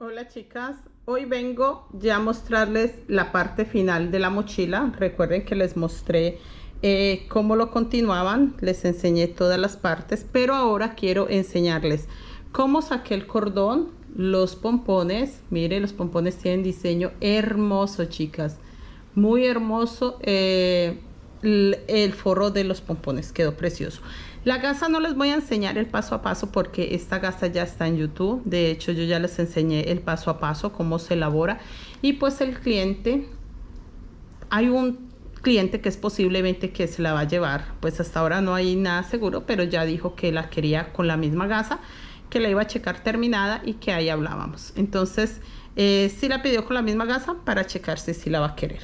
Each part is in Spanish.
Hola chicas, hoy vengo ya a mostrarles la parte final de la mochila. Recuerden que les mostré cómo lo continuaban, les enseñé todas las partes, pero ahora quiero enseñarles cómo saqué el cordón, los pompones. Miren, los pompones tienen diseño hermoso, chicas, muy hermoso. El forro de los pompones quedó precioso. La gasa no les voy a enseñar el paso a paso porque esta gasa ya está en YouTube. De hecho, yo ya les enseñé el paso a paso, cómo se elabora. Y pues el cliente, hay un cliente que es posiblemente que se la va a llevar. Pues hasta ahora no hay nada seguro, pero ya dijo que la quería con la misma gasa, que la iba a checar terminada y que ahí hablábamos. Entonces, sí la pidió con la misma gasa para checarse si la va a querer.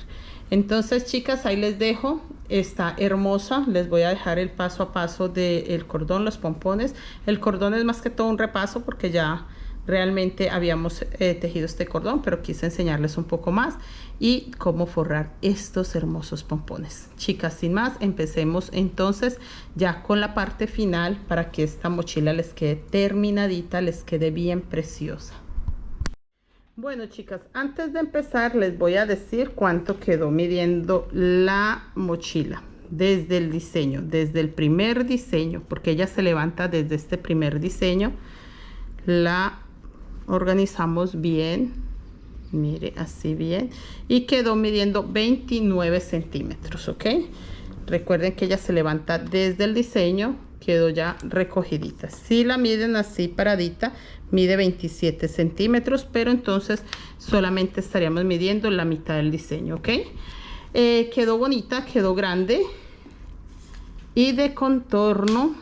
Entonces, chicas, ahí les dejo. Está hermosa. Les voy a dejar el paso a paso del cordón, los pompones. El cordón es más que todo un repaso porque ya realmente habíamos tejido este cordón, pero quise enseñarles un poco más y cómo forrar estos hermosos pompones. Chicas, sin más, empecemos entonces ya con la parte final para que esta mochila les quede terminadita, les quede bien preciosa. Bueno, chicas, antes de empezar les voy a decir cuánto quedó midiendo la mochila desde el diseño, desde el primer diseño, porque ella se levanta desde este primer diseño. La organizamos bien, mire, así bien, y quedó midiendo 29 centímetros, ¿ok? Recuerden que ella se levanta desde el diseño, quedó ya recogidita. Si la miden así paradita, mide 27 centímetros, pero entonces solamente estaríamos midiendo la mitad del diseño, ¿ok? Quedó bonita, quedó grande. Y de contorno,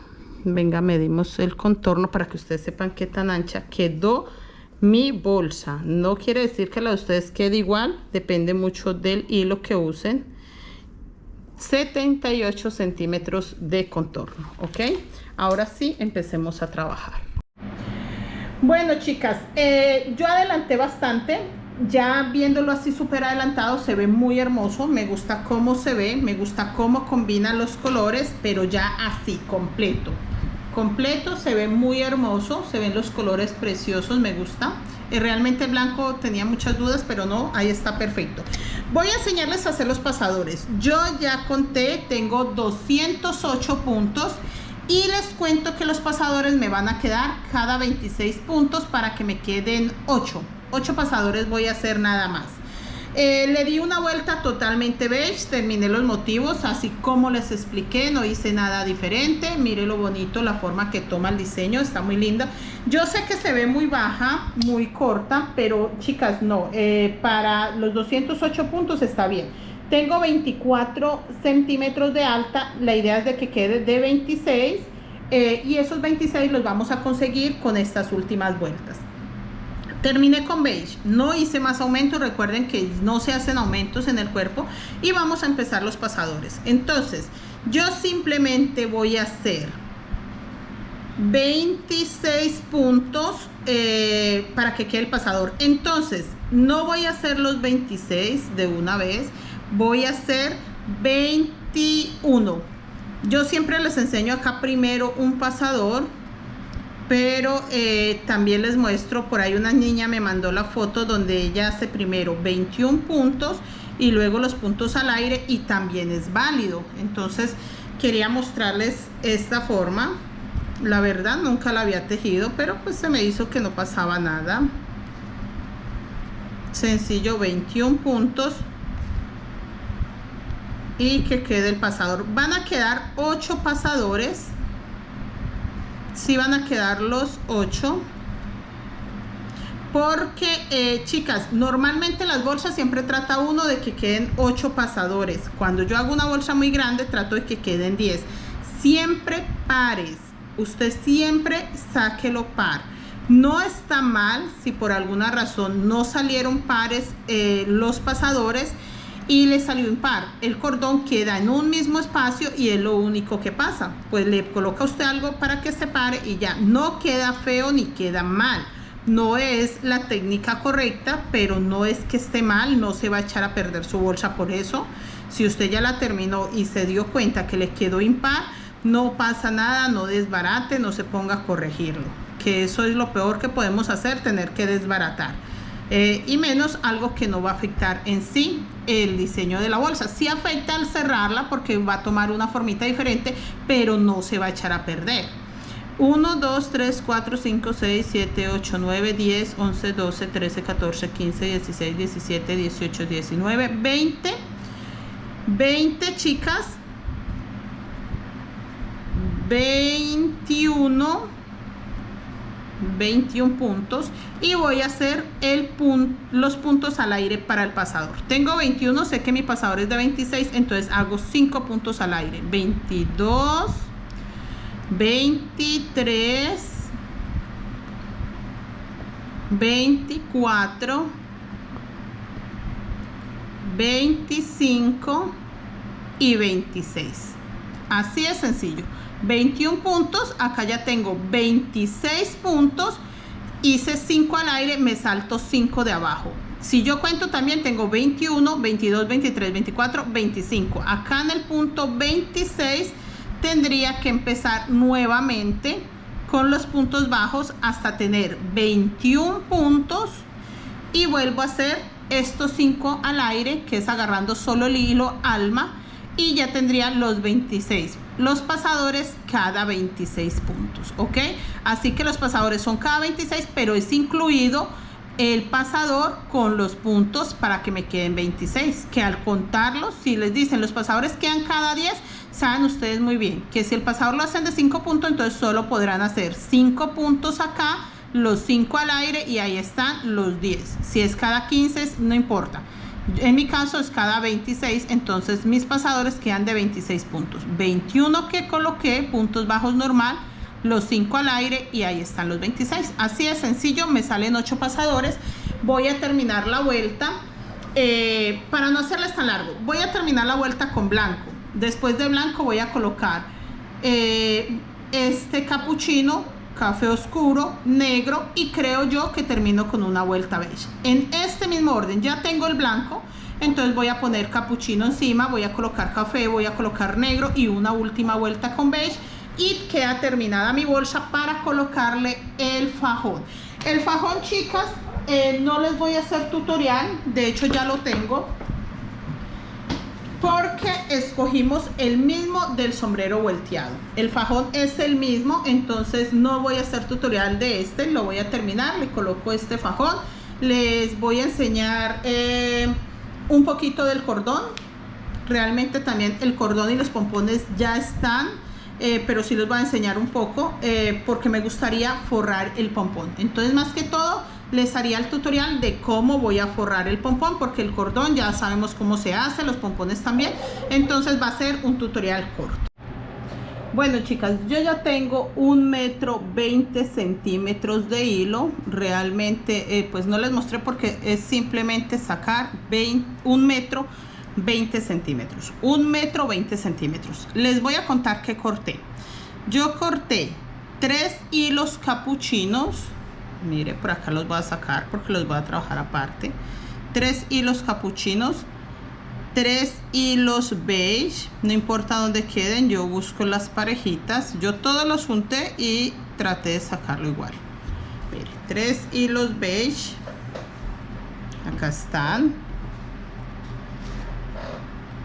venga, medimos el contorno para que ustedes sepan qué tan ancha quedó mi bolsa. No quiere decir que la de ustedes quede igual, depende mucho del hilo que usen. 78 centímetros de contorno, ¿ok? Ahora sí, empecemos a trabajar. Bueno, chicas, yo adelanté bastante. Ya viéndolo así súper adelantado se ve muy hermoso. Me gusta cómo se ve, me gusta cómo combinan los colores, pero ya así, completo se ve muy hermoso. Se ven los colores preciosos, me gusta. Realmente el blanco tenía muchas dudas, pero no, ahí está perfecto. Voy a enseñarles a hacer los pasadores. Yo ya conté, tengo 208 puntos. Y les cuento que los pasadores me van a quedar cada 26 puntos para que me queden 8 pasadores voy a hacer nada más. Le di una vuelta totalmente beige, terminé los motivos así como les expliqué, no hice nada diferente. Mire lo bonito, la forma que toma el diseño, está muy linda. Yo sé que se ve muy baja, muy corta, pero chicas no, para los 208 puntos está bien. Tengo 24 centímetros de alta, la idea es de que quede de 26 y esos 26 los vamos a conseguir con estas últimas vueltas. Terminé con beige, no hice más aumentos, recuerden que no se hacen aumentos en el cuerpo y vamos a empezar los pasadores. Entonces, yo simplemente voy a hacer 26 puntos para que quede el pasador. Entonces, no voy a hacer los 26 de una vez, voy a hacer 21. Yo siempre les enseño acá primero un pasador, pero también les muestro, por ahí una niña me mandó la foto donde ella hace primero 21 puntos y luego los puntos al aire y también es válido. Entonces quería mostrarles esta forma. La verdad nunca la había tejido, pero pues se me hizo que no pasaba nada. Sencillo, 21 puntos y que quede el pasador. Van a quedar 8 pasadores. Sí van a quedar los 8 porque chicas, normalmente las bolsas siempre trata uno de que queden 8 pasadores. Cuando yo hago una bolsa muy grande trato de que queden 10. Siempre pares, usted siempre sáquelo par. No está mal si por alguna razón no salieron pares los pasadores y le salió impar, el cordón queda en un mismo espacio y es lo único que pasa. Pues le coloca usted algo para que se pare y ya no queda feo ni queda mal. No es la técnica correcta, pero no es que esté mal, no se va a echar a perder su bolsa por eso. Si usted ya la terminó y se dio cuenta que le quedó impar, no pasa nada, no desbarate, no se ponga a corregirlo. que eso es lo peor que podemos hacer, tener que desbaratar. Y menos algo que no va a afectar en sí el diseño de la bolsa. Sí afecta al cerrarla porque va a tomar una formita diferente, pero no se va a echar a perder. 1, 2, 3, 4, 5, 6, 7, 8, 9, 10, 11, 12, 13, 14, 15, 16, 17, 18, 19, 20. 20, chicas. 21 puntos, y voy a hacer los puntos al aire para el pasador. Tengo 21, sé que mi pasador es de 26, entonces hago 5 puntos al aire. 22, 23, 24, 25 y 26. Así es sencillo. 21 puntos, acá ya tengo 26 puntos, hice 5 al aire, me salto 5 de abajo. Si yo cuento también tengo 21, 22, 23, 24, 25. Acá en el punto 26 tendría que empezar nuevamente con los puntos bajos hasta tener 21 puntos, y vuelvo a hacer estos 5 al aire, que es agarrando solo el hilo alma, y ya tendría los 26. Los pasadores cada 26 puntos, ¿ok? Así que los pasadores son cada 26, pero es incluido el pasador con los puntos para que me queden 26, que al contarlos, si les dicen los pasadores quedan cada 10, saben ustedes muy bien que si el pasador lo hacen de 5 puntos, entonces solo podrán hacer 5 puntos acá, los 5 al aire, y ahí están los 10. Si es cada 15, no importa. En mi caso es cada 26, entonces mis pasadores quedan de 26 puntos. 21 que coloqué, puntos bajos normal, los 5 al aire, y ahí están los 26. Así de sencillo, me salen 8 pasadores. Voy a terminar la vuelta, para no hacerles tan largo, voy a terminar la vuelta con blanco. Después de blanco voy a colocar este capuchino, café oscuro, negro, y creo yo que termino con una vuelta beige. En este mismo orden, ya tengo el blanco, entonces voy a poner capuchino encima, voy a colocar café, voy a colocar negro y una última vuelta con beige, y queda terminada mi bolsa para colocarle el fajón. El fajón, chicas, no les voy a hacer tutorial, de hecho ya lo tengo, porque escogimos el mismo del sombrero volteado. El fajón es el mismo, entonces no voy a hacer tutorial de este, lo voy a terminar. Le coloco este fajón, les voy a enseñar un poquito del cordón. Realmente también el cordón y los pompones ya están, pero sí les voy a enseñar un poco, porque me gustaría forrar el pompón. Entonces, más que todo, les haría el tutorial de cómo voy a forrar el pompón, porque el cordón ya sabemos cómo se hace, los pompones también. Entonces va a ser un tutorial corto. Bueno, chicas, yo ya tengo 1,20 m de hilo. Realmente pues no les mostré porque es simplemente sacar 1,20 m. 1,20 m. Les voy a contar que corté. Yo corté 3 hilos capuchinos. Mire, por acá los voy a sacar porque los voy a trabajar aparte. 3 hilos capuchinos, 3 hilos beige, no importa dónde queden, yo busco las parejitas. Yo todos los junté y traté de sacarlo igual. Mire, 3 hilos beige, acá están.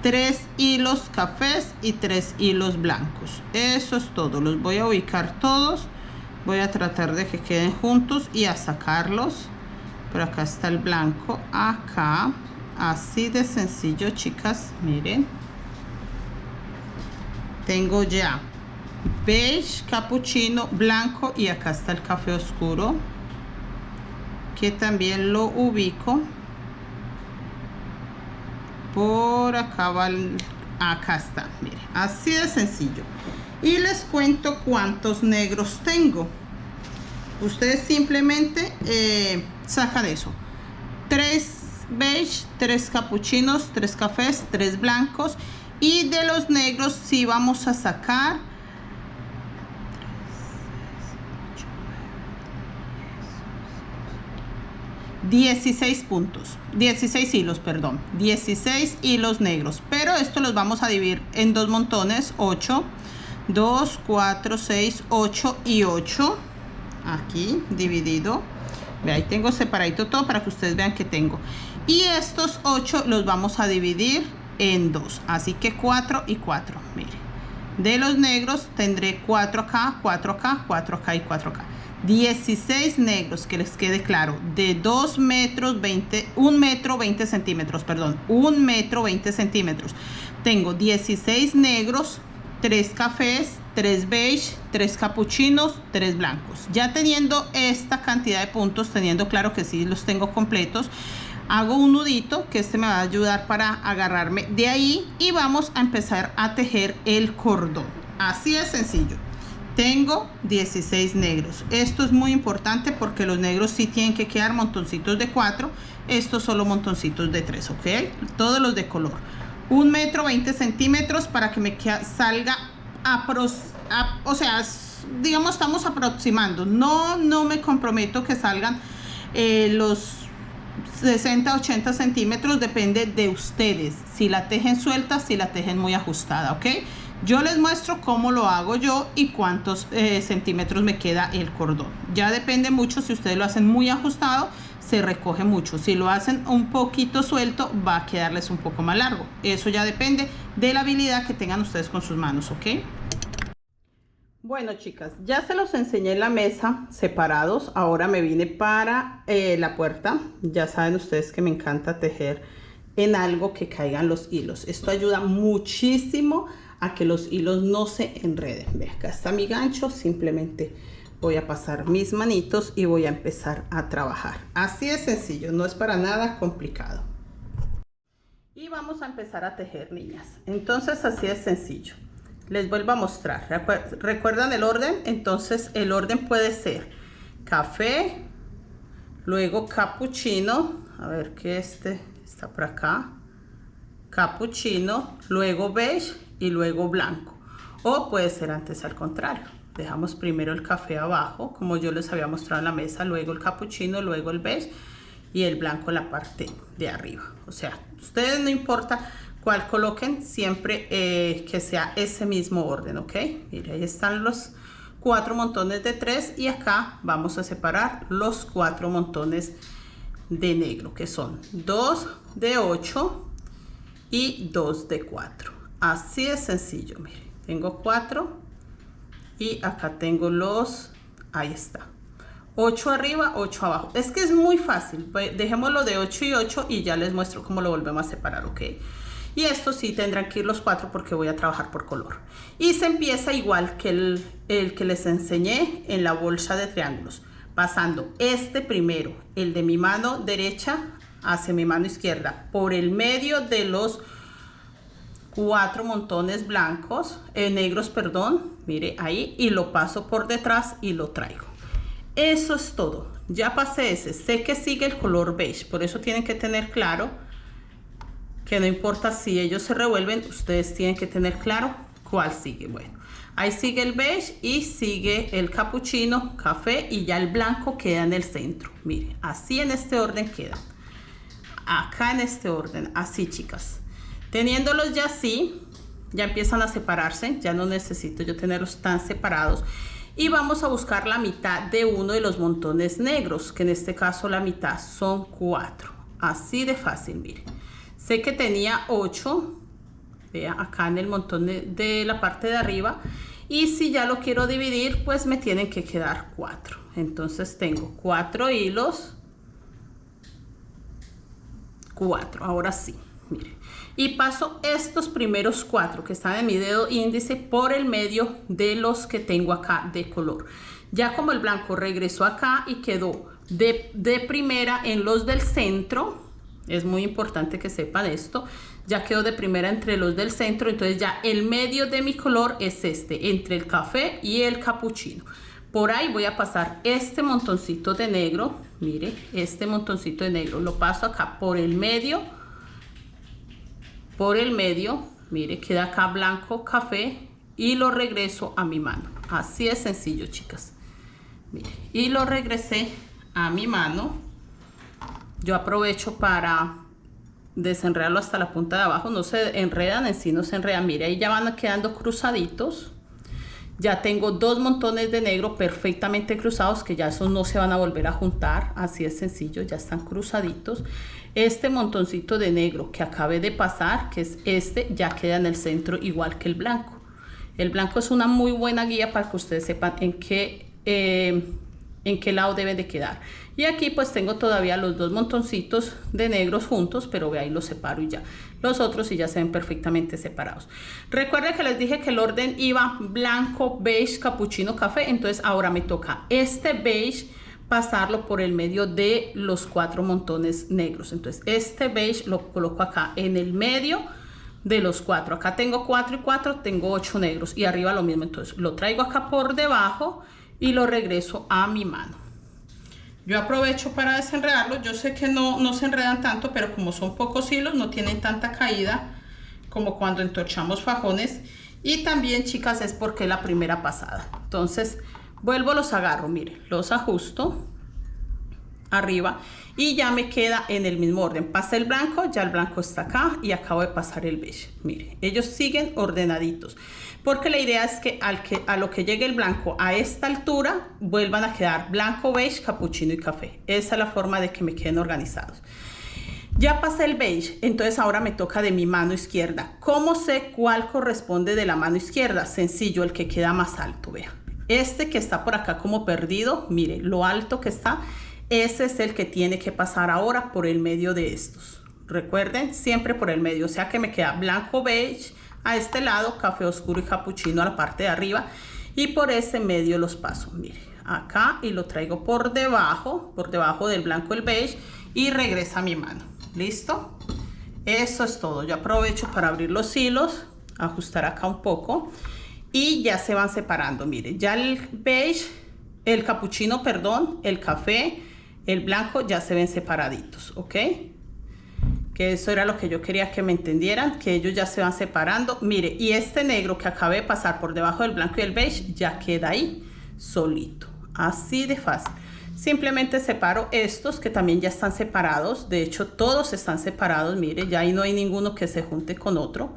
3 hilos cafés y 3 hilos blancos. Eso es todo, los voy a ubicar todos. Voy a tratar de que queden juntos y a sacarlos. Por acá está el blanco, acá. Así de sencillo, chicas, miren. Tengo ya beige, capuchino, blanco, y acá está el café oscuro, que también lo ubico. Por acá va acá está, miren, así de sencillo. Y les cuento cuántos negros tengo. Ustedes simplemente sacan eso: 3 beige, 3 capuchinos, 3 cafés, 3 blancos. Y de los negros sí vamos a sacar 16 puntos, 16 hilos, perdón, 16 hilos negros. Pero esto los vamos a dividir en 2 montones, 8, 2, 4, 6, 8 y 8. aquí dividido. Ve, ahí tengo separadito todo para que ustedes vean que tengo. Y estos 8 los vamos a dividir en 2. Así que 4 y 4. Mire. De los negros tendré 4 acá, 4 acá, 4 acá y 4 acá. 16 negros, que les quede claro, de 2 metros 20, 1 metro 20 centímetros, perdón, 1 metro 20 centímetros. Tengo 16 negros, 3 cafés, 3 beige, 3 capuchinos, 3 blancos. Ya teniendo esta cantidad de puntos, teniendo claro que sí los tengo completos, hago un nudito, que este me va a ayudar para agarrarme de ahí, y vamos a empezar a tejer el cordón. Así de sencillo. Tengo 16 negros. Esto es muy importante porque los negros sí tienen que quedar montoncitos de 4. Estos solo montoncitos de 3, ¿ok? Todos los de color. 1 metro 20 centímetros para que me salga o sea, digamos, estamos aproximando. No me comprometo que salgan los 60, 80 centímetros, depende de ustedes. Si la tejen suelta, si la tejen muy ajustada, ¿ok? Yo les muestro cómo lo hago yo y cuántos centímetros me queda el cordón. Ya depende mucho, si ustedes lo hacen muy ajustado, se recoge mucho. Si lo hacen un poquito suelto, va a quedarles un poco más largo. Eso ya depende de la habilidad que tengan ustedes con sus manos, ¿ok? Bueno, chicas, ya se los enseñé en la mesa separados. Ahora me vine para la puerta. Ya saben ustedes que me encanta tejer en algo que caigan los hilos. Esto ayuda muchísimo a que los hilos no se enreden. Ve, acá está mi gancho. Simplemente voy a pasar mis manitos y voy a empezar a trabajar. Así de sencillo, no es para nada complicado. Y vamos a empezar a tejer, niñas. Entonces, así de sencillo. Les vuelvo a mostrar. ¿Recuerdan el orden? Entonces el orden puede ser café, luego capuchino, a ver que este está por acá, capuchino, luego beige y luego blanco. O puede ser antes al contrario. Dejamos primero el café abajo, como yo les había mostrado en la mesa, luego el capuchino, luego el beige y el blanco en la parte de arriba. O sea, ustedes no importa cuál coloquen, siempre que sea ese mismo orden, ¿ok? Mire, ahí están los 4 montones de 3 y acá vamos a separar los 4 montones de negro, que son 2 de 8 y 2 de 4. Así de sencillo. Mire, tengo 4 y acá tengo los, ahí está, 8 arriba, 8 abajo. Es que es muy fácil. Dejémoslo de 8 y 8 y ya les muestro cómo lo volvemos a separar, ¿ok? Y esto sí tendrán que ir los 4 porque voy a trabajar por color. Y se empieza igual que el que les enseñé en la bolsa de triángulos. Pasando este primero, el de mi mano derecha hacia mi mano izquierda, por el medio de los 4 montones blancos, negros, perdón. Mire ahí, y lo paso por detrás y lo traigo. Eso es todo. Ya pasé ese. Sé que sigue el color beige, por eso tienen que tener claro que no importa si ellos se revuelven, ustedes tienen que tener claro cuál sigue. Bueno, ahí sigue el beige y sigue el capuchino, café, y ya el blanco queda en el centro. Miren, así en este orden quedan. Acá en este orden, así, chicas. Teniéndolos ya así, ya empiezan a separarse. Ya no necesito yo tenerlos tan separados. Y vamos a buscar la mitad de uno de los montones negros, que en este caso la mitad son 4. Así de fácil, miren. Sé que tenía 8, vea, acá en el montón de la parte de arriba. Y si ya lo quiero dividir, pues me tienen que quedar 4. Entonces tengo 4 hilos. 4, ahora sí, mire. Y paso estos primeros 4 que están en mi dedo índice por el medio de los que tengo acá de color. Ya como el blanco regresó acá y quedó de primera en los del centro. Es muy importante que sepan esto. Ya quedó de primera entre los del centro. Entonces ya el medio de mi color es este, entre el café y el capuchino. Por ahí voy a pasar este montoncito de negro. Mire, este montoncito de negro lo paso acá por el medio. Por el medio, mire, queda acá blanco, café, y lo regreso a mi mano. Así es sencillo, chicas. Mire, y lo regresé a mi mano. Yo aprovecho para desenredarlo hasta la punta de abajo. No se enredan, en sí no se enredan. Mire, ahí ya van quedando cruzaditos. Ya tengo 2 montones de negro perfectamente cruzados, que ya esos no se van a volver a juntar, así es sencillo, ya están cruzaditos. Este montoncito de negro que acabé de pasar, que es este, ya queda en el centro igual que el blanco. El blanco es una muy buena guía para que ustedes sepan en qué lado deben de quedar. Y aquí pues tengo todavía los 2 montoncitos de negros juntos, pero ve ahí los separo y ya. Los otros sí ya se ven perfectamente separados. Recuerden que les dije que el orden iba blanco, beige, capuchino, café. Entonces ahora me toca este beige pasarlo por el medio de los 4 montones negros. Entonces este beige lo coloco acá en el medio de los 4. Acá tengo 4 y 4, tengo 8 negros y arriba lo mismo. Entonces lo traigo acá por debajo y lo regreso a mi mano. Yo aprovecho para desenredarlo. Yo sé que no se enredan tanto, pero como son pocos hilos, no tienen tanta caída como cuando entorchamos fajones. Y también, chicas, es porque es la primera pasada. Entonces, vuelvo, los agarro, miren, los ajusto arriba y ya me queda en el mismo orden. Pasé el blanco, ya el blanco está acá y acabo de pasar el beige. Miren, ellos siguen ordenaditos, porque la idea es que a lo que llegue el blanco a esta altura vuelvan a quedar blanco, beige, capuchino y café. Esa es la forma de que me queden organizados. Ya pasé el beige, entonces ahora me toca de mi mano izquierda. ¿Cómo sé cuál corresponde de la mano izquierda? Sencillo, el que queda más alto, vea. Este que está por acá como perdido, mire, lo alto que está, ese es el que tiene que pasar ahora por el medio de estos. Recuerden, siempre por el medio, o sea que me queda blanco, beige a este lado, café oscuro y capuchino a la parte de arriba, y por ese medio los paso, mire, acá, y lo traigo por debajo del blanco, el beige, y regresa a mi mano. ¿Listo? Eso es todo. Yo aprovecho para abrir los hilos, ajustar acá un poco, y ya se van separando. Mire, ya el beige, el capuchino, perdón, el café, el blanco ya se ven separaditos, ¿ok? Que eso era lo que yo quería que me entendieran, que ellos ya se van separando. Mire, y este negro que acabé de pasar por debajo del blanco y el beige ya queda ahí solito, así de fácil. Simplemente separo estos que también ya están separados. De hecho, todos están separados. Mire, ya ahí no hay ninguno que se junte con otro.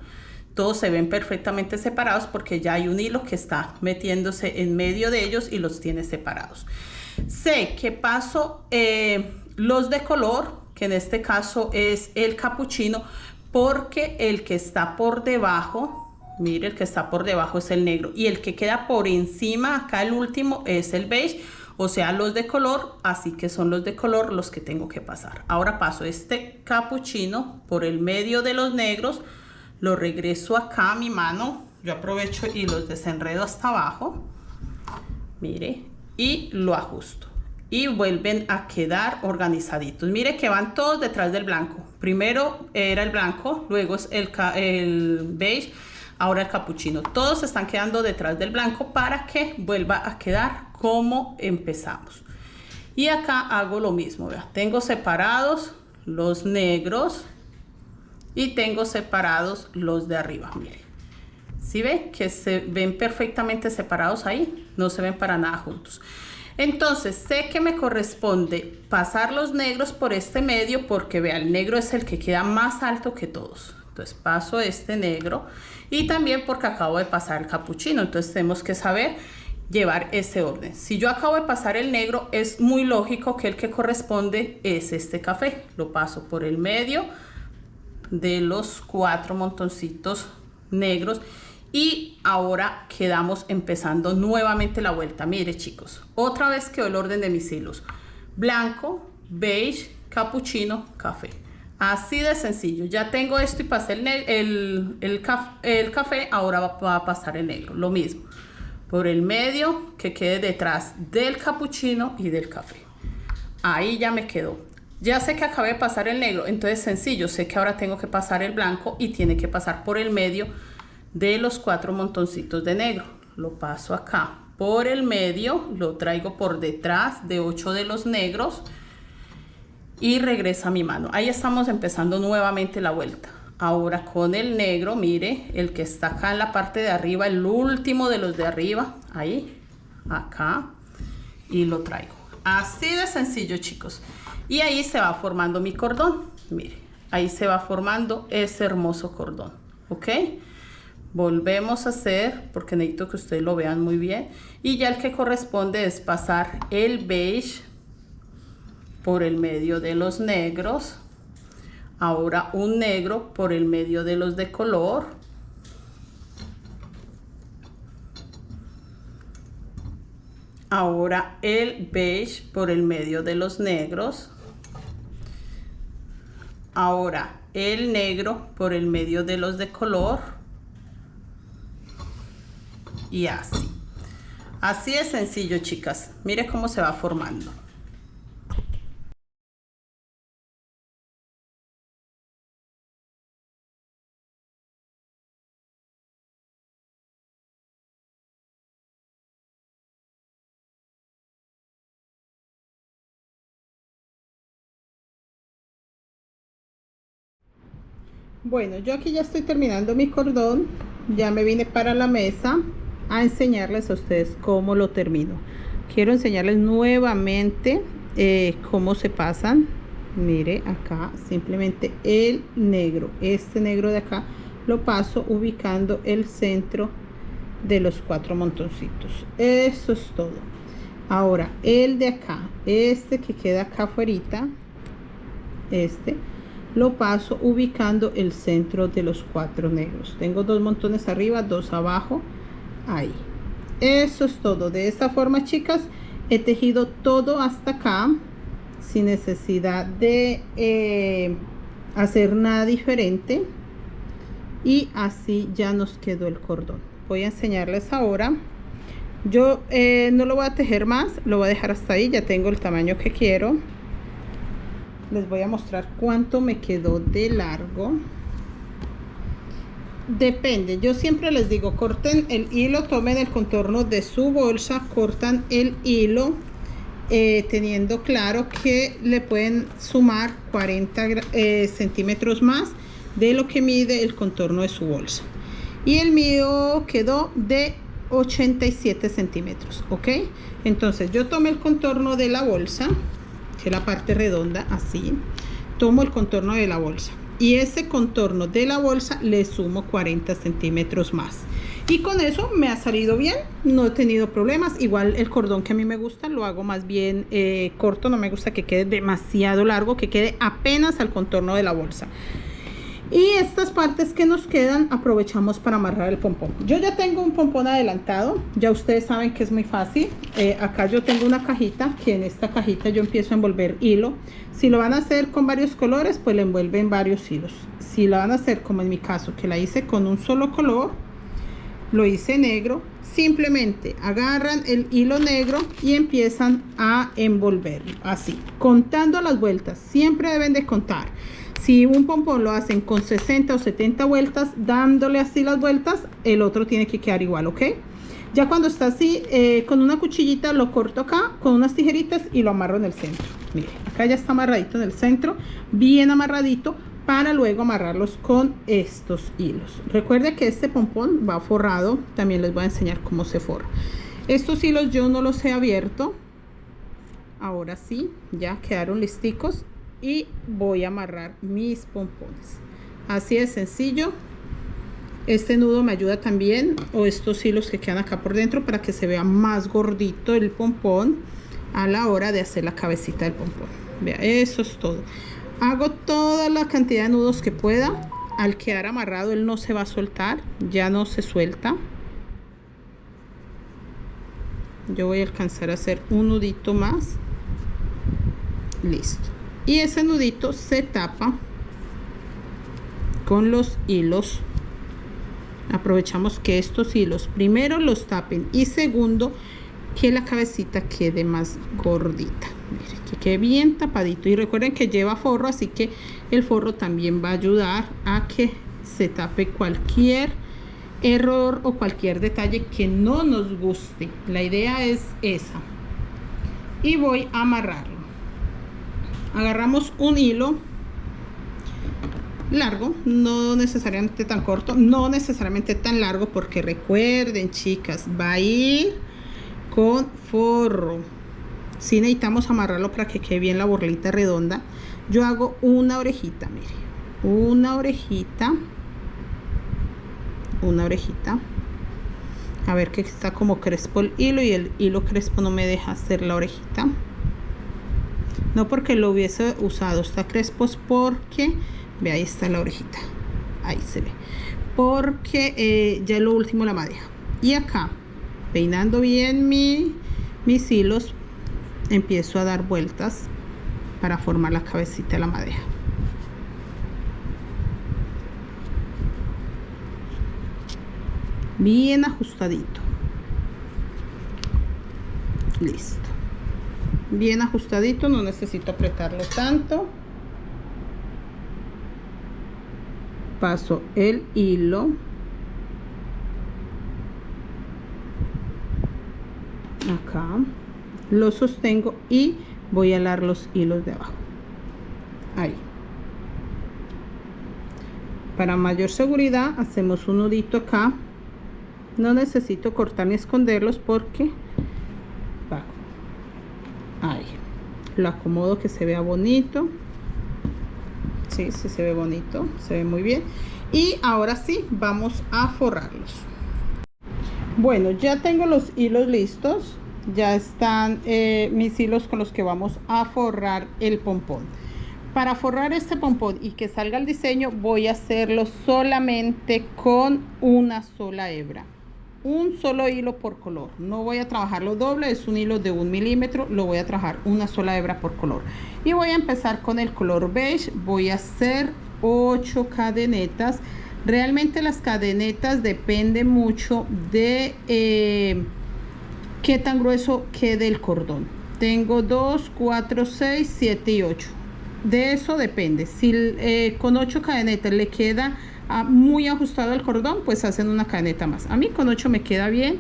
Todos se ven perfectamente separados porque ya hay un hilo que está metiéndose en medio de ellos y los tiene separados. Sé que paso los de color, que en este caso es el capuchino, porque el que está por debajo, mire, el que está por debajo es el negro, y el que queda por encima, acá el último, es el beige, o sea, los de color, así que son los de color los que tengo que pasar. Ahora paso este capuchino por el medio de los negros, lo regreso acá a mi mano, yo aprovecho y los desenredo hasta abajo, mire, y lo ajusto. Y vuelven a quedar organizaditos. Mire que van todos detrás del blanco. Primero era el blanco, luego es el beige, ahora el capuchino. Todos están quedando detrás del blanco para que vuelva a quedar como empezamos. Y acá hago lo mismo, vea. Tengo separados los negros y tengo separados los de arriba, mire. ¿Sí ve que se ven perfectamente separados ahí? No se ven para nada juntos. Entonces sé que me corresponde pasar los negros por este medio, porque vea, el negro es el que queda más alto que todos. Entonces paso este negro, y también porque acabo de pasar el capuchino, entonces tenemos que saber llevar ese orden. Si yo acabo de pasar el negro, es muy lógico que el que corresponde es este café. Lo paso por el medio de los 4 montoncitos negros. Y ahora quedamos empezando nuevamente la vuelta. Mire, chicos, otra vez quedó el orden de mis hilos: blanco, beige, capuchino, café. Así de sencillo. Ya tengo esto y pasé el café, ahora va a pasar el negro. Lo mismo, por el medio, que quede detrás del capuchino y del café. Ahí ya me quedó. Ya sé que acabé de pasar el negro, entonces sencillo. Sé que ahora tengo que pasar el blanco y tiene que pasar por el medio de los 4 montoncitos de negro. Lo paso acá por el medio, lo traigo por detrás de 8 de los negros y regresa a mi mano. Ahí estamos empezando nuevamente la vuelta. Ahora con el negro, mire, el que está acá en la parte de arriba, el último de los de arriba, ahí, acá, y lo traigo. Así de sencillo, chicos. Y ahí se va formando mi cordón. Mire, ahí se va formando ese hermoso cordón, ¿ok? Volvemos a hacer, porque necesito que ustedes lo vean muy bien. Y ya el que corresponde es pasar el beige por el medio de los negros. Ahora un negro por el medio de los de color. Ahora el beige por el medio de los negros. Ahora el negro por el medio de los de color. Y así. Así es sencillo, chicas. Mire cómo se va formando. Bueno, yo aquí ya estoy terminando mi cordón. Ya me vine para la mesa a enseñarles a ustedes cómo lo termino. Quiero enseñarles nuevamente cómo se pasan. Mire acá, simplemente el negro, este negro de acá, lo paso ubicando el centro de los 4 montoncitos. Eso es todo. Ahora el de acá, este que queda acá afuera, este lo paso ubicando el centro de los 4 negros. Tengo 2 montones arriba, 2 abajo, ahí. Eso es todo. De esta forma, chicas, he tejido todo hasta acá sin necesidad de hacer nada diferente, y así ya nos quedó el cordón. Voy a enseñarles ahora. Yo no lo voy a tejer más, lo voy a dejar hasta ahí. Ya tengo el tamaño que quiero. Les voy a mostrar cuánto me quedó de largo. Depende, yo siempre les digo, corten el hilo, tomen el contorno de su bolsa, cortan el hilo, teniendo claro que le pueden sumar 40 centímetros más de lo que mide el contorno de su bolsa. Y el mío quedó de 87 centímetros, ¿ok? Entonces yo tomé el contorno de la bolsa, que es la parte redonda, así. Tomo el contorno de la bolsa y ese contorno de la bolsa le sumo 40 centímetros más, y con eso me ha salido bien, no he tenido problemas. Igual el cordón que a mí me gusta lo hago más bien corto, no me gusta que quede demasiado largo, que quede apenas al contorno de la bolsa. Y estas partes que nos quedan aprovechamos para amarrar el pompón. Yo ya tengo un pompón adelantado, ya ustedes saben que es muy fácil. Acá yo tengo una cajita, que en esta cajita yo empiezo a envolver hilo. Si lo van a hacer con varios colores, pues le envuelven varios hilos. Si lo van a hacer como en mi caso, que la hice con un solo color, lo hice negro, simplemente agarran el hilo negro y empiezan a envolverlo así, contando las vueltas. Siempre deben de contar. Si un pompón lo hacen con 60 o 70 vueltas, dándole así las vueltas, el otro tiene que quedar igual, ¿ok? Ya cuando está así, con una cuchillita lo corto acá, con unas tijeritas, y lo amarro en el centro. Miren, acá ya está amarradito en el centro, bien amarradito, para luego amarrarlos con estos hilos. Recuerde que este pompón va forrado, también les voy a enseñar cómo se forra. Estos hilos yo no los he abierto. Ahora sí, ya quedaron listicos. Y voy a amarrar mis pompones. Así de sencillo. Este nudo me ayuda también, o estos hilos que quedan acá por dentro, para que se vea más gordito el pompón a la hora de hacer la cabecita del pompón. Vea, eso es todo. Hago toda la cantidad de nudos que pueda. Al quedar amarrado, él no se va a soltar, ya no se suelta. Yo voy a alcanzar a hacer un nudito más. Listo. Y ese nudito se tapa con los hilos. Aprovechamos que estos hilos primero los tapen, y segundo que la cabecita quede más gordita. Miren, que quede bien tapadito. Y recuerden que lleva forro, así que el forro también va a ayudar a que se tape cualquier error o cualquier detalle que no nos guste. La idea es esa. Y voy a amarrarlo. Agarramos un hilo largo, no necesariamente tan corto, no necesariamente tan largo, porque recuerden, chicas, va a ir con forro. Si necesitamos amarrarlo para que quede bien la borlita redonda. Yo hago una orejita, mire, una orejita, una orejita. A ver que está como crespo el hilo y el hilo crespo no me deja hacer la orejita. No porque lo hubiese usado, está crespo, es porque, ve, ahí está la orejita, ahí se ve, porque ya es lo último la madeja. Y acá, peinando bien mis hilos, empiezo a dar vueltas para formar la cabecita de la madeja. Bien ajustadito. Listo. Bien ajustadito, no necesito apretarlo tanto. Paso el hilo acá, lo sostengo y voy a alar los hilos de abajo. Ahí. Para mayor seguridad hacemos un nudito acá. No necesito cortar ni esconderlos porque ahí lo acomodo que se vea bonito. Sí, sí se ve bonito, se ve muy bien. Y ahora sí, vamos a forrarlos. Bueno, ya tengo los hilos listos. Ya están mis hilos con los que vamos a forrar el pompón. Para forrar este pompón y que salga el diseño, voy a hacerlo solamente con una sola hebra. Un solo hilo por color, no voy a trabajarlo doble, es un hilo de 1 milímetro, lo voy a trabajar una sola hebra por color. Y voy a empezar con el color beige. Voy a hacer 8 cadenetas. Realmente las cadenetas dependen mucho de qué tan grueso quede el cordón. Tengo 2, 4, 6, 7 y 8. De eso depende. Si con 8 cadenetas le queda muy ajustado el cordón, pues hacen una cadeneta más. A mí con 8 me queda bien.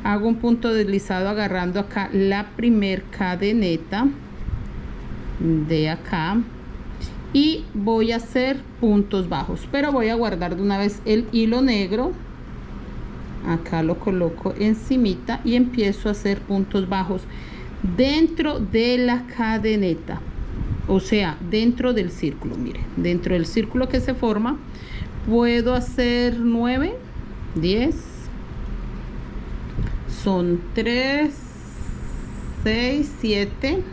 Hago un punto deslizado agarrando acá la primer cadeneta de acá y voy a hacer puntos bajos, pero voy a guardar de una vez el hilo negro. Acá lo coloco encimita y empiezo a hacer puntos bajos dentro de la cadeneta, o sea, dentro del círculo. Mire, dentro del círculo que se forma puedo hacer 9, 10, son 3, 6, 7.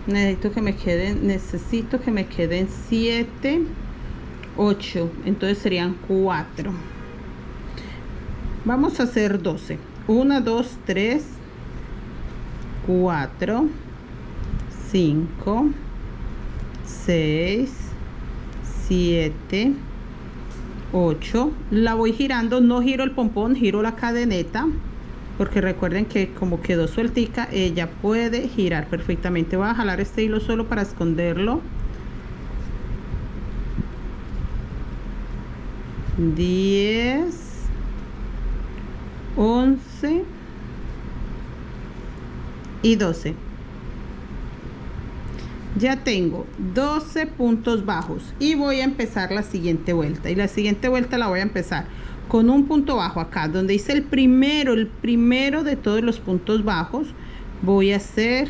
Necesito que me queden 7, 8, entonces serían 4. Vamos a hacer 12. 1, 2, 3, 4, 5, 6, 7, 8. La voy girando, no giro el pompón, giro la cadeneta, porque recuerden que como quedó sueltica, ella puede girar perfectamente. Voy a jalar este hilo solo para esconderlo. 10, 11 y 12. Ya tengo 12 puntos bajos y voy a empezar la siguiente vuelta. Y la siguiente vuelta la voy a empezar con un punto bajo acá donde hice el primero de todos los puntos bajos. Voy a hacer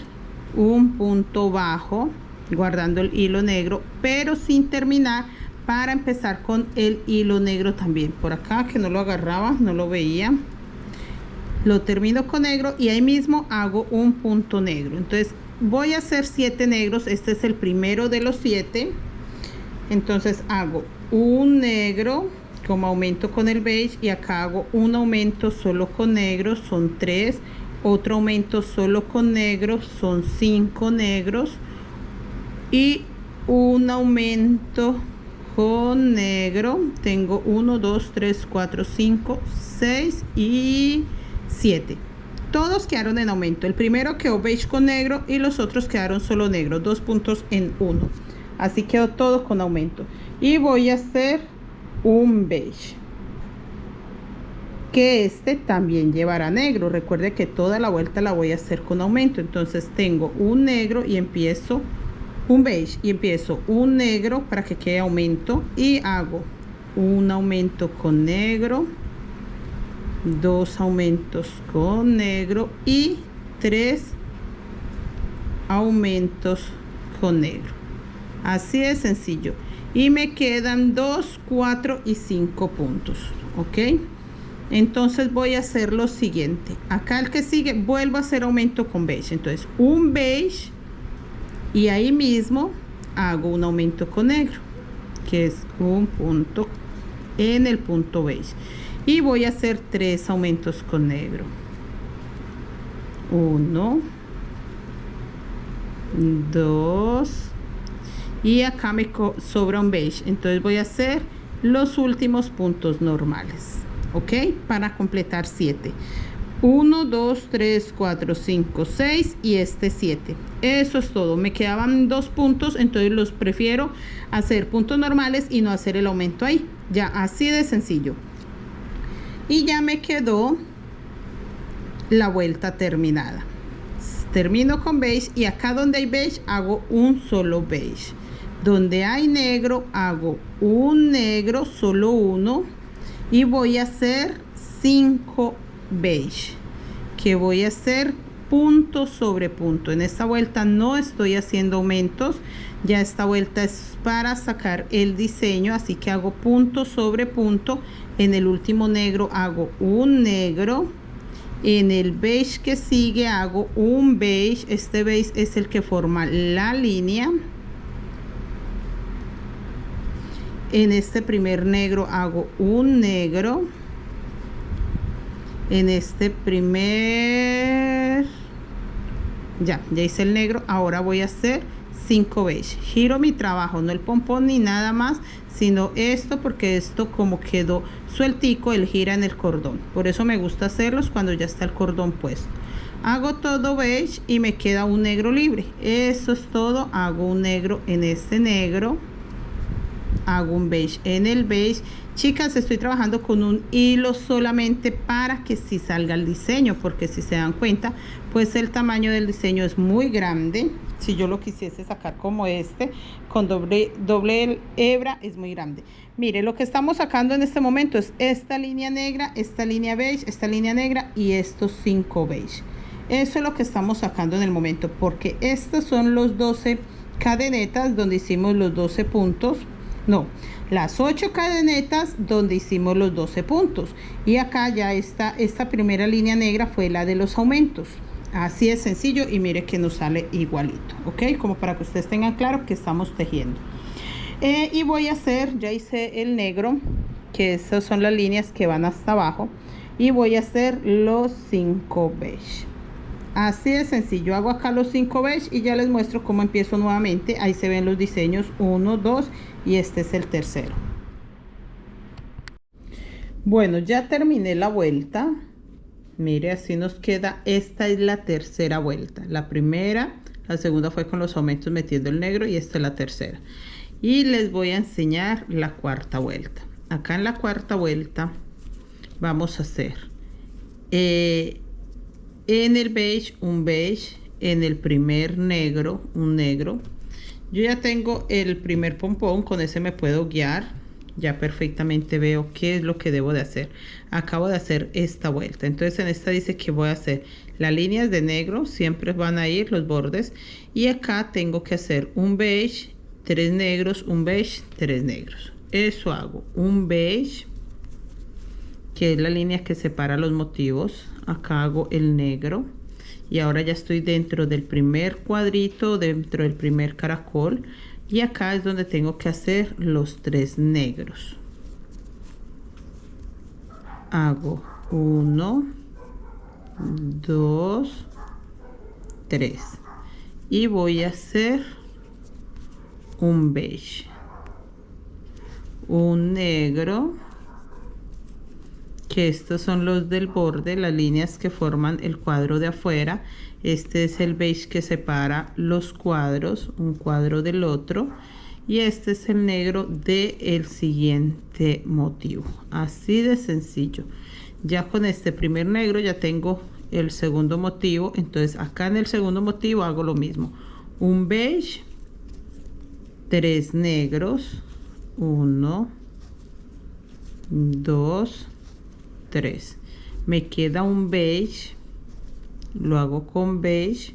un punto bajo guardando el hilo negro, pero sin terminar, para empezar con el hilo negro también por acá, que no lo agarraba, no lo veía. Lo termino con negro y ahí mismo hago un punto negro. Entonces voy a hacer 7 negros. Este es el primero de los 7. Entonces hago un negro, como aumento con el beige, y acá hago un aumento solo con negro, son 3, otro aumento solo con negro, son 5 negros, y un aumento con negro, tengo 1, 2, 3, 4, 5, 6 y 7. Todos quedaron en aumento. El primero quedó beige con negro y los otros quedaron solo negro, 2 puntos en 1. Así quedó todo con aumento. Y voy a hacer un beige, que este también llevará negro. Recuerde que toda la vuelta la voy a hacer con aumento. Entonces tengo un negro y empiezo un beige y empiezo un negro para que quede aumento, y hago un aumento con negro, 2 aumentos con negro y 3 aumentos con negro. Así de sencillo. Y me quedan 2, 4 y 5 puntos. ok. Entonces voy a hacer lo siguiente. Acá el que sigue, vuelvo a hacer aumento con beige. Entonces un beige y ahí mismo hago un aumento con negro, que es un punto en el punto beige, y voy a hacer 3 aumentos con negro. 1, 2, y acá me sobra un beige, entonces voy a hacer los últimos puntos normales, ok, para completar 7. 1, 2, 3, 4, 5, 6 y este 7. Eso es todo. Me quedaban 2 puntos, entonces los prefiero hacer puntos normales y no hacer el aumento ahí. Ya, así de sencillo. Y ya me quedó la vuelta terminada. Termino con beige y acá donde hay beige hago un solo beige. Donde hay negro hago un negro, solo uno, y voy a hacer 5 beige, que voy a hacer punto sobre punto. En esta vuelta no estoy haciendo aumentos, ya esta vuelta es para sacar el diseño, así que hago punto sobre punto. En el último negro hago un negro, en el beige que sigue hago un beige, este beige es el que forma la línea. En este primer negro hago un negro, en este primer ya hice el negro. Ahora voy a hacer 5 beige, giro mi trabajo, no el pompón ni nada más, sino esto, porque esto como quedó sueltico, él gira en el cordón, por eso me gusta hacerlos cuando ya está el cordón puesto. Hago todo beige y me queda un negro libre, eso es todo. Hago un negro en este negro, hago un beige en el beige. Chicas, estoy trabajando con un hilo solamente para que sí salga el diseño, porque si se dan cuenta, pues el tamaño del diseño es muy grande. Si yo lo quisiese sacar como este, con doble hebra, es muy grande. Mire, lo que estamos sacando en este momento es esta línea negra, esta línea beige, esta línea negra y estos 5 beige. Eso es lo que estamos sacando en el momento, porque estos son los 12 cadenetas donde hicimos los 12 puntos. No, las 8 cadenetas donde hicimos los 12 puntos. Y acá ya esta primera línea negra fue la de los aumentos. Así es sencillo, y mire que nos sale igualito, ok, como para que ustedes tengan claro que estamos tejiendo. Y voy a hacer, ya hice el negro, que esas son las líneas que van hasta abajo, y voy a hacer los 5 beige. Así de sencillo, hago acá los 5 beige y ya les muestro cómo empiezo nuevamente. Ahí se ven los diseños 1, 2 y este es el tercero. Bueno, ya terminé la vuelta. Mire, así nos queda. Esta es la tercera vuelta. La primera, la segunda fue con los aumentos metiendo el negro, y esta es la tercera. Y les voy a enseñar la cuarta vuelta. Acá en la cuarta vuelta vamos a hacer en el beige un beige, en el primer negro un negro. Yo ya tengo el primer pompón, con ese me puedo guiar. Ya perfectamente veo qué es lo que debo de hacer. Acabo de hacer esta vuelta, entonces en esta dice que voy a hacer las líneas de negro, siempre van a ir los bordes, y acá tengo que hacer un beige, 3 negros, un beige, 3 negros. Eso hago, un beige, que es la línea que separa los motivos. Acá hago el negro, y ahora ya estoy dentro del primer cuadrito, dentro del primer caracol, y acá es donde tengo que hacer los 3 negros. Hago 1, 2, 3 y voy a hacer un beige, un negro, que estos son los del borde, las líneas que forman el cuadro de afuera. Este es el beige que separa los cuadros, un cuadro del otro, y este es el negro del siguiente motivo. Así de sencillo. Ya con este primer negro ya tengo el segundo motivo, entonces acá en el segundo motivo hago lo mismo, un beige, 3 negros, 1, 2, 3, me queda un beige, lo hago con beige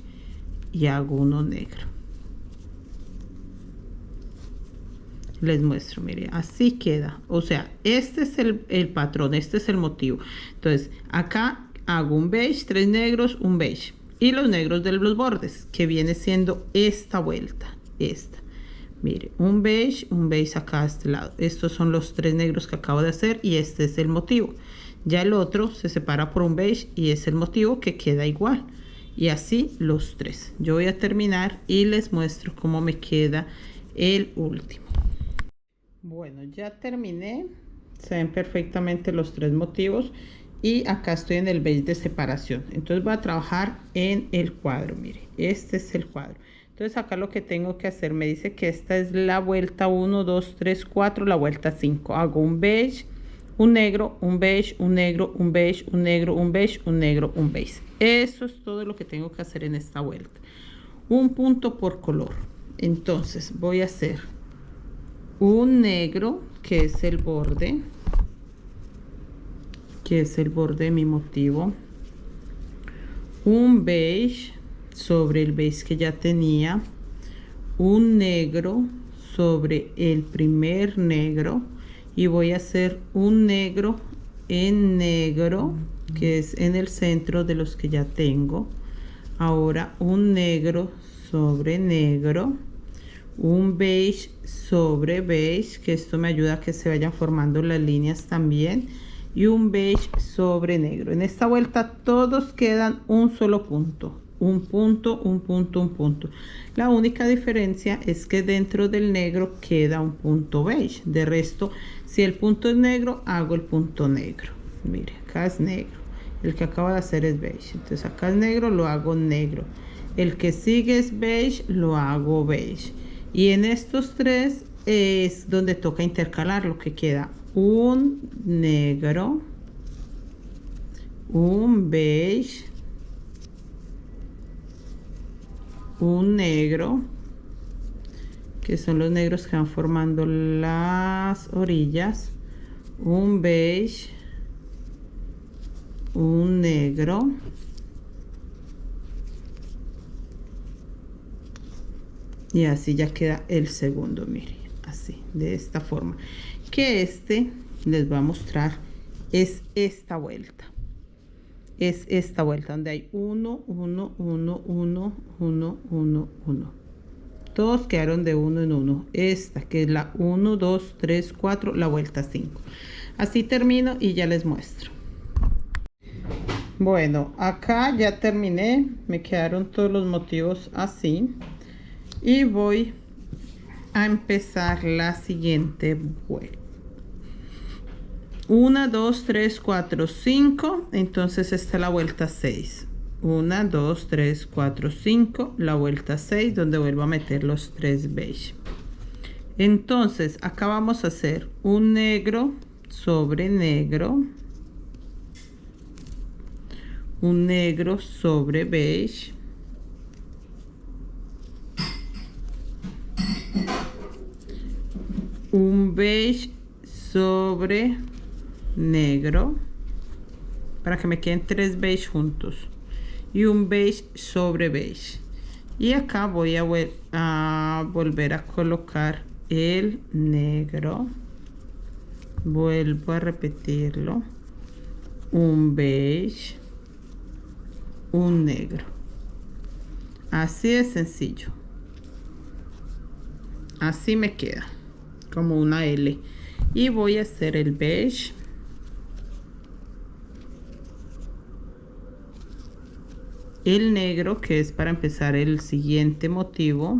y hago uno negro. Les muestro, mire, así queda. O sea, este es el patrón, este es el motivo. Entonces, acá hago un beige, 3 negros, un beige. Y los negros de los bordes, que viene siendo esta vuelta, esta. Mire, un beige acá a este lado. Estos son los 3 negros que acabo de hacer y este es el motivo. Ya el otro se separa por un beige y es el motivo que queda igual. Y así los 3. Yo voy a terminar y les muestro cómo me queda el último. Bueno, ya terminé. Se ven perfectamente los 3 motivos. Y acá estoy en el beige de separación. Entonces voy a trabajar en el cuadro. Mire, este es el cuadro. Entonces acá lo que tengo que hacer, me dice que esta es la vuelta 1, 2, 3, 4, la vuelta 5. Hago un beige, un negro, un beige, un negro, un beige, un negro, un beige, un negro, un beige. Eso es todo lo que tengo que hacer en esta vuelta. Un punto por color. Entonces voy a hacer un negro, que es el borde, de mi motivo. Un beige sobre el beige que ya tenía, un negro sobre el primer negro y voy a hacer un negro en negro que es en el centro de los que ya tengo. Ahora un negro sobre negro, un beige sobre beige, que esto me ayuda a que se vayan formando las líneas también, y un beige sobre negro. En esta vuelta todos quedan un solo punto. Un punto, un punto, un punto. La única diferencia es que dentro del negro queda un punto beige. De resto, si el punto es negro, hago el punto negro. Mire, acá es negro. El que acabo de hacer es beige. Entonces acá es negro, lo hago negro. El que sigue es beige, lo hago beige. Y en estos 3 es donde toca intercalar lo que queda. Un negro, un beige, un negro, que son los negros que van formando las orillas, un beige, un negro, y así ya queda el segundo. Mire, así, de esta forma, que les voy a mostrar es esta vuelta. Es esta vuelta donde hay 1, 1, 1, 1, 1, 1, 1. Todos quedaron de 1 en 1. Esta que es la 1, 2, 3, 4, la vuelta 5. Así termino y ya les muestro. Bueno, acá ya terminé. Me quedaron todos los motivos así. Y voy a empezar la siguiente vuelta. 1, 2, 3, 4, 5. Entonces esta es la vuelta 6. 1, 2, 3, 4, 5. La vuelta 6, donde vuelvo a meter los 3 beige. Entonces acá vamos a hacer un negro sobre negro, un negro sobre beige, un beige sobre negro, para que me queden 3 beige juntos, y un beige sobre beige. Y acá voy a volver a colocar el negro, vuelvo a repetirlo, un beige, un negro. Así de sencillo. Así me queda como una L. Y voy a hacer el beige, el negro, que es para empezar el siguiente motivo,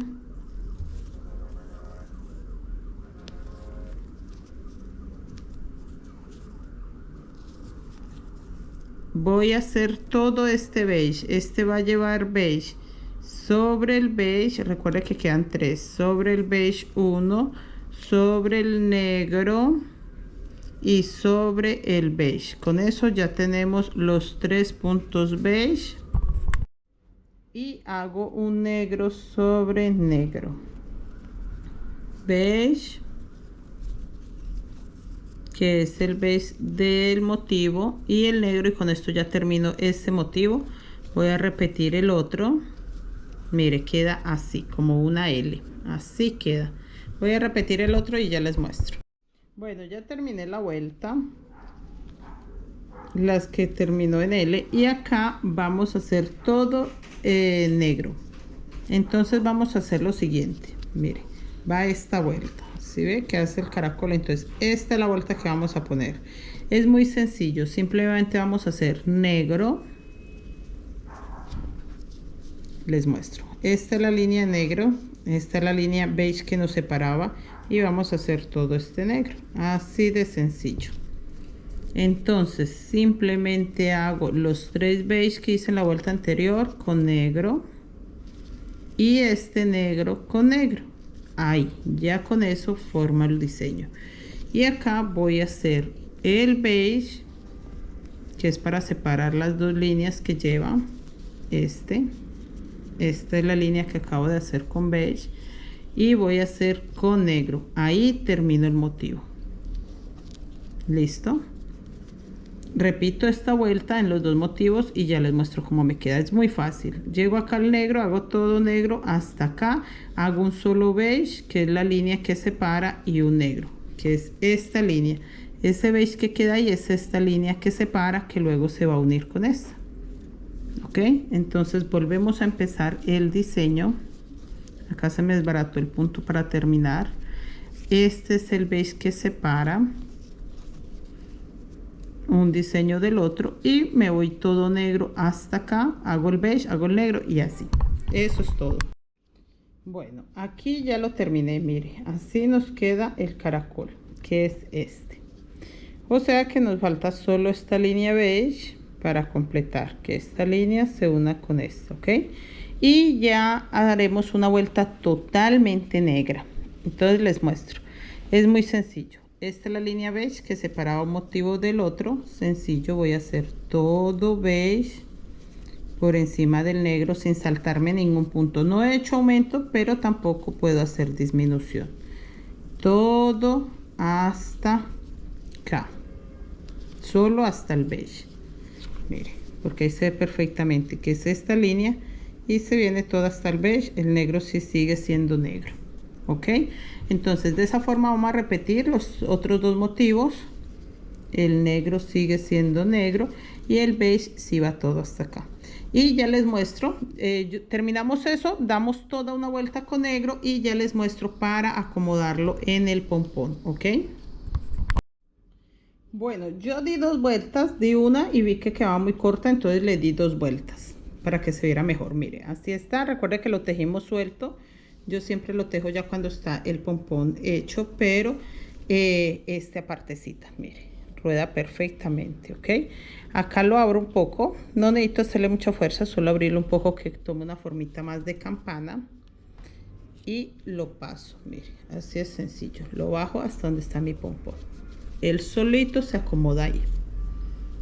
voy a hacer todo este beige. Este va a llevar beige sobre el beige, recuerda que quedan 3, sobre el beige 1, sobre el negro y sobre el beige. Con eso ya tenemos los 3 puntos beige. Y hago un negro sobre negro, beige, que es el beige del motivo, y el negro, y con esto ya termino este motivo. Voy a repetir el otro. Mire, queda así como una L, así queda. Voy a repetir el otro y ya les muestro. Bueno, ya terminé la vuelta, las que terminó en L, y acá vamos a hacer todo negro. Entonces vamos a hacer lo siguiente. Mire, va esta vuelta. ¿Sí ve que hace el caracol? Entonces esta es la vuelta que vamos a poner. Es muy sencillo, simplemente vamos a hacer negro. Les muestro. Esta es la línea negro, esta es la línea beige que nos separaba, y vamos a hacer todo este negro, así de sencillo. Entonces simplemente hago los 3 beige que hice en la vuelta anterior con negro, y este negro con negro. Ahí, ya con eso forma el diseño. Y acá voy a hacer el beige, que es para separar las dos líneas que lleva esta es la línea que acabo de hacer con beige, y voy a hacer con negro. Ahí termino el motivo. Listo. Repito esta vuelta en los dos motivos y ya les muestro cómo me queda. Es muy fácil. Llego acá al negro, hago todo negro hasta acá, hago un solo beige, que es la línea que separa, y un negro, que es esta línea. Ese beige que queda ahí es esta línea que separa, que luego se va a unir con esta. Ok, entonces volvemos a empezar el diseño. Acá se me desbarató el punto para terminar. Este es el beige que separa un diseño del otro, y me voy todo negro hasta acá, hago el beige, hago el negro, y así. Eso es todo. Bueno, aquí ya lo terminé. Mire, así nos queda el caracol, que es este. O sea que nos falta solo esta línea beige para completar, que esta línea se una con esta, ¿ok? Y ya haremos una vuelta totalmente negra. Entonces les muestro. Es muy sencillo. Esta es la línea beige que separaba un motivo del otro. Sencillo, voy a hacer todo beige por encima del negro sin saltarme ningún punto. No he hecho aumento, pero tampoco puedo hacer disminución. Todo hasta acá. Solo hasta el beige. Mire, porque ahí se ve perfectamente que es esta línea, y se viene toda hasta el beige. El negro sí sigue siendo negro. Ok, entonces de esa forma vamos a repetir los otros dos motivos. El negro sigue siendo negro y el beige sí va todo hasta acá. Y ya les muestro, terminamos eso, damos toda una vuelta con negro, y ya les muestro para acomodarlo en el pompón. Ok. Bueno, yo di 2 vueltas, di una y vi que quedaba muy corta, entonces le di 2 vueltas para que se viera mejor. Mire, así está. Recuerde que lo tejimos suelto. Yo siempre lo tejo ya cuando está el pompón hecho, pero esta partecita, mire, rueda perfectamente, ¿ok? Acá lo abro un poco, no necesito hacerle mucha fuerza, solo abrirlo un poco que tome una formita más de campana, y lo paso, mire, así es sencillo. Lo bajo hasta donde está mi pompón. Él solito se acomoda ahí.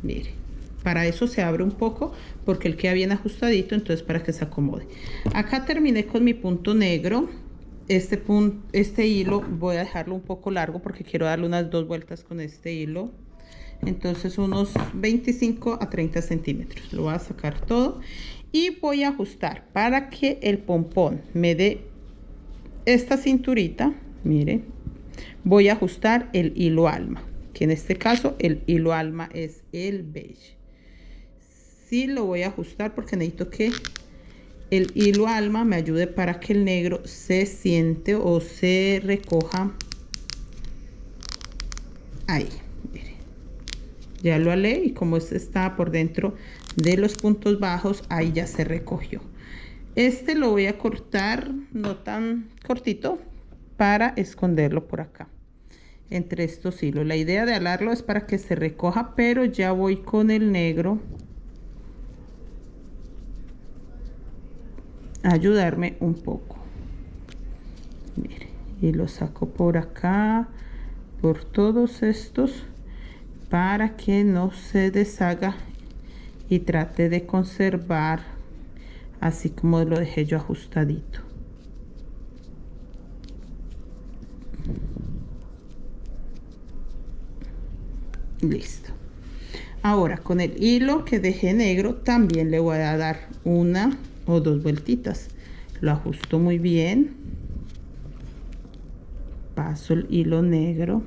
Mire, para eso se abre un poco, porque él queda bien ajustadito, entonces para que se acomode. Acá terminé con mi punto negro. Este hilo voy a dejarlo un poco largo porque quiero darle unas 2 vueltas con este hilo. Entonces unos 25 a 30 centímetros. Lo voy a sacar todo y voy a ajustar para que el pompón me dé esta cinturita. Mire, voy a ajustar el hilo alma, que en este caso el hilo alma es el beige. Sí lo voy a ajustar porque necesito que el hilo alma me ayude para que el negro se siente o se recoja ahí. Mire, ya lo alé, y como este está por dentro de los puntos bajos, ahí ya se recogió. Este lo voy a cortar no tan cortito para esconderlo por acá entre estos hilos. La idea de alarlo es para que se recoja, pero ya voy con el negro a ayudarme un poco. Mire, y lo saco por acá, por todos estos, para que no se deshaga y trate de conservar así como lo dejé yo ajustadito. Listo. Ahora con el hilo que dejé negro también le voy a dar 1 o 2 vueltitas. Lo ajusto muy bien. paso el hilo negro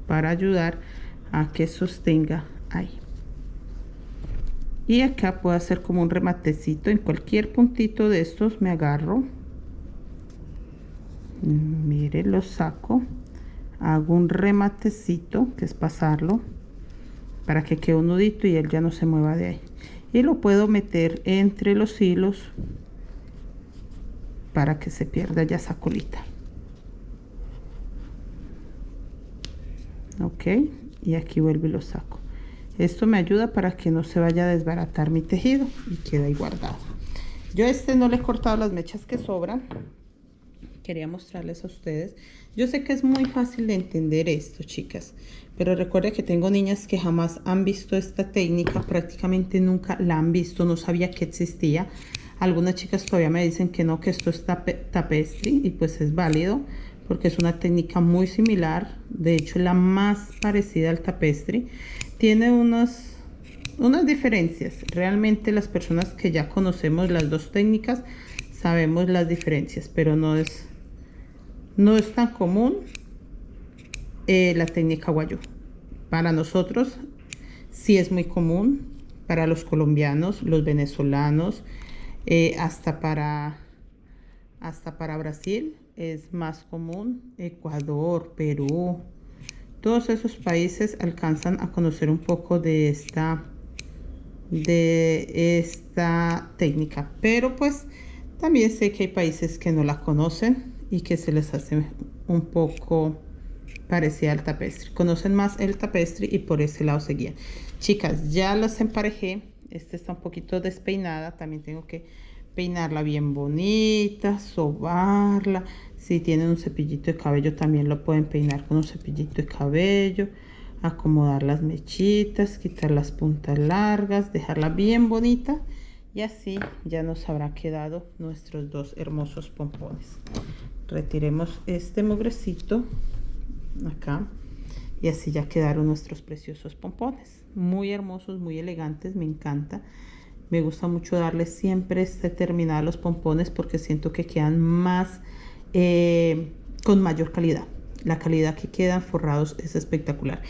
para ayudar a que sostenga ahí. Y acá puedo hacer como un rematecito en cualquier puntito de estos. Me agarro, mire, lo saco, hago un rematecito, que es pasarlo para que quede un nudito y él ya no se mueva de ahí, y lo puedo meter entre los hilos para que se pierda ya esa colita. Ok, y aquí vuelvo y lo saco. Esto me ayuda para que no se vaya a desbaratar mi tejido y queda ahí guardado. Yo no le he cortado las mechas que sobran. Quería mostrarles a ustedes. Yo sé que es muy fácil de entender esto, chicas, pero recuerden que tengo niñas que jamás han visto esta técnica, prácticamente nunca la han visto, no sabía que existía. Algunas chicas todavía me dicen que no, que esto es tapestry, y pues es válido porque es una técnica muy similar, de hecho la más parecida al tapestry. Tiene unas diferencias. Realmente las personas que ya conocemos las dos técnicas sabemos las diferencias, pero no es tan común la técnica guayú. Para nosotros sí es muy común, para los colombianos, los venezolanos, hasta para Brasil es más común, Ecuador, Perú, todos esos países alcanzan a conocer un poco de esta técnica, pero pues también sé que hay países que no la conocen y que se les hace un poco parecida al tapestry. Conocen más el tapestry y por ese lado seguían. Chicas, ya las emparejé. Esta está un poquito despeinada. También tengo que peinarla bien bonita, sobarla. Si tienen un cepillito de cabello, también lo pueden peinar con un cepillito de cabello. Acomodar las mechitas, quitar las puntas largas, dejarla bien bonita. Y así ya nos habrá quedado nuestros dos hermosos pompones. Retiremos este mugrecito acá y así ya quedaron nuestros preciosos pompones, muy hermosos, muy elegantes. Me encanta, me gusta mucho darle siempre este terminado a los pompones porque siento que quedan más con mayor calidad. La calidad que quedan forrados es espectacular.